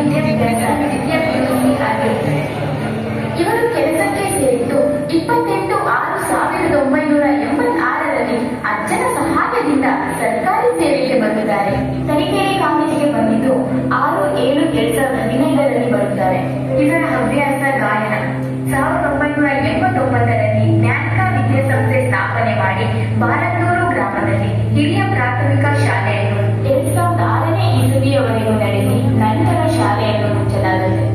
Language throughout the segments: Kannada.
ವಿದ್ಯಾಭ್ಯಾಸ ವಿದ್ಯಾಭ್ಯಾಸಿ ಆಗಿರುತ್ತದೆ. ಇವರು ಕೆಲಸಕ್ಕೆ ಸೇರಿದ್ದು 28/6/1986ರಲ್ಲಿ ಅಜ್ಜನ ಸಹಾಯದಿಂದ ಸರ್ಕಾರಿ ಸೇವೆಗೆ ಬಂದಿದ್ದಾರೆ. ತರೀಕೆರೆ ಕಾಲೇಜಿಗೆ ಬಂದಿದ್ದು 6/7/2015ರಲ್ಲಿ ಬರುತ್ತಾರೆ. ಇವರ ಹವ್ಯಾಸ ಗಾಯನ. 1989ರಲ್ಲಿ ಜ್ಞಾನಿಕ ವಿದ್ಯಾಸಂಸ್ಥೆ ಸ್ಥಾಪನೆ ಮಾಡಿ ಬಾರಂದೂರು ಗ್ರಾಮದಲ್ಲಿ ಹಿರಿಯ ಪ್ರಾಥಮಿಕ ಶಾಲೆಯನ್ನು 2006ನೇ ಇಸವಿಯವರೆಗೂ ನಡೆಸಿ ನಂತರ ಶಾಲೆಯನ್ನು ಮುಚ್ಚಲಾಗಿದೆ.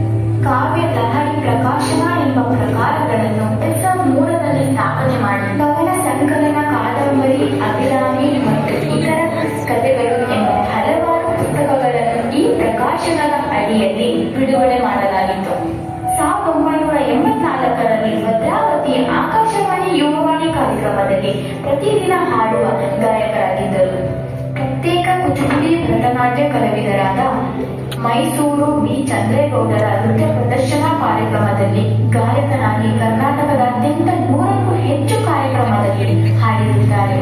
ಕಾವ್ಯ ಲಹರಿ ಪ್ರಕಾಶನ ಎಂಬ ಪ್ರಕಾರಗಳನ್ನು 2003ರಲ್ಲಿ ಸ್ಥಾಪನೆ ಮಾಡಿ ಕವನ ಸಂಕಲನ, ಕಾದಂಬರಿ, ಅಭಿರಾಮಿ ಮತ್ತು ಇತರ ಕಥೆಗಳು ಎಂಬ ಹಲವಾರು ಪುಸ್ತಕಗಳನ್ನು ಈ ಪ್ರಕಾಶನದ ಅಡಿಯಲ್ಲಿ ಬಿಡುಗಡೆ ಮಾಡಲಾಗಿತ್ತು. 1984ರಲ್ಲಿ ಭದ್ರಾವತಿಯ ಆಕಾಶವಾಣಿ ಯುವವಾಣಿ ಕಾರ್ಯಕ್ರಮದಲ್ಲಿ ಪ್ರತಿದಿನ ಹಾಡುವ ಗಾಯಕರಾಗಿದ್ದರು. ಪ್ರತ್ಯೇಕ ಕೂಚಿಪುಡಿ ಭರತನಾಟ್ಯ ಕಲಾವಿದರಾದ ಮೈಸೂರು ಬಿ. ಚಂದ್ರೇಗೌಡರ ನೃತ್ಯ ಪ್ರದರ್ಶನ ಕಾರ್ಯಕ್ರಮದಲ್ಲಿ ಗಾಯಕನಾಗಿ ಕರ್ನಾಟಕದಾದ್ಯಂತ 100ಕ್ಕೂ ಹೆಚ್ಚು ಕಾರ್ಯಕ್ರಮದಲ್ಲಿ ಹಾಡಿರುತ್ತಾರೆ.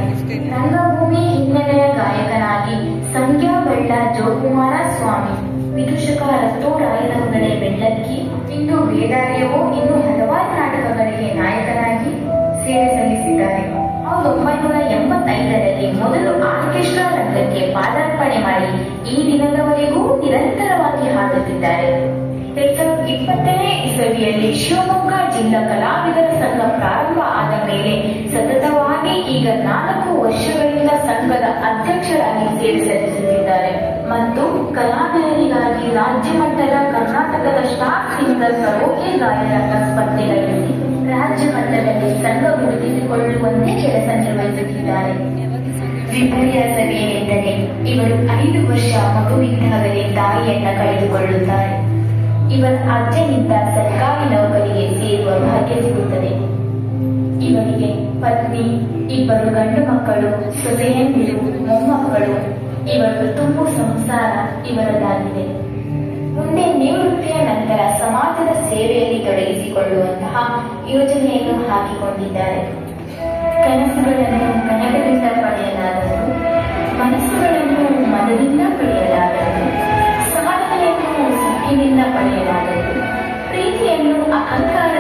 ರಂಗಭೂಮಿ ಹಿನ್ನೆಲೆಯ ಗಾಯಕನಾಗಿ ಸಂಧ್ಯಾ ಬೆಳ್ಳ, ಜೋಕುಮಾರ ಸ್ವಾಮಿ, ವಿದೂಷಕ ರತ್ತೋರಾಯನಮಗಳೆ ಬೆಳ್ಳಕ್ಕಿ, ಇಂದು ಬೇದಾರ್ಯವೋ ಇನ್ನೂ ಹಲವಾರು ನಾಟಕಗಳಿಗೆ ನಾಯಕನಾಗಿ ಸೇವೆ ಸಲ್ಲಿಸಿದ್ದಾರೆ. 1985ರಲ್ಲಿ ಮೊದಲು ಆರ್ಕೆಸ್ಟ್ರಾ ರಂಗಕ್ಕೆ ಪಾದಾರ್ಪಣೆ ಮಾಡಿ ಈ ದಿನದವರೆಗೂ ನಿರಂತರವಾಗಿ ಹಾಡುತ್ತಿದ್ದಾರೆ. 2020ನೇ ಇಸವಿಯಲ್ಲಿ ಶಿವಮೊಗ್ಗ ಜಿಲ್ಲಾ ಕಲಾವಿದರ ಸಂಘ ಪ್ರಾರಂಭ ಆದ ಮೇಲೆ ಸತತವಾಗಿ ಈಗ 4 ವರ್ಷಗಳಿಂದ ಸಂಘದ ಅಧ್ಯಕ್ಷರಾಗಿ ಸೇವೆ ಸಲ್ಲಿಸುತ್ತಿದ್ದಾರೆ ಮತ್ತು ಕಲಾವಿದರಿಗಾಗಿ ರಾಜ್ಯ ಮಟ್ಟದ ಕರ್ನಾಟಕದ ಸ್ಟಾರ್ ಸಿಂಗರ್ ಕರೋಕೆ ಗಾಯನ ಸ್ಪರ್ಧೆ ನಡೆಸಿ ರಾಜ್ಯ ಮಟ್ಟದಲ್ಲಿ ಸಂಘ ಗುರುತಿಸಿಕೊಳ್ಳುವಂತೆ ಕೆಲಸ ನಿರ್ವಹಿಸುತ್ತಿದ್ದಾರೆ. ವಿಪರ್ಯಾಸವೇನೆಂದರೆ ಇವರು 5 ವರ್ಷ ಮಗುವಿದ್ದಾಗಲೇ ತಾಯಿಯನ್ನ ಕಳೆದುಕೊಳ್ಳುತ್ತಾರೆ. ಇವರ ಅಜ್ಜನಿಂದ ಸರ್ಕಾರಿ ನೌಕರಿಗೆ ಸೇರುವ ಭಾಗ್ಯ ಸಿಗುತ್ತದೆ. ಇವರಿಗೆ ಪತ್ನಿ, 2 ಗಂಡು ಮಕ್ಕಳು, ಸೊಸೆಯಂದಿರು, ಮೊಮ್ಮಕ್ಕಳು. ಇವರ ತುಂಬು ಸಂಸಾರ ಇವರದಾಗಿದೆ. ಮುಂದೆ ನಿವೃತ್ತಿಯ ನಂತರ ಸಮಾಜದ ಸೇವೆಯಲ್ಲಿ ತೊಡಗಿಸಿಕೊಳ್ಳುವಂತಹ ಯೋಜನೆಯನ್ನು ಹಾಕಿಕೊಂಡಿದ್ದಾರೆ. ಕನಸುಗಳನ್ನು ಕನಗಳಿಂದ ಪಡೆಯಲಾಗದು, ಮನಸ್ಸುಗಳನ್ನು ಮನದಿಂದ ಪಡೆಯಲಾಗದು, ಸಾಧನೆಯನ್ನು ಸಿಟ್ಟಿನಿಂದ ಪಡೆಯಲಾಗದು, ಪ್ರೀತಿಯನ್ನು ಅಹಂಕಾರ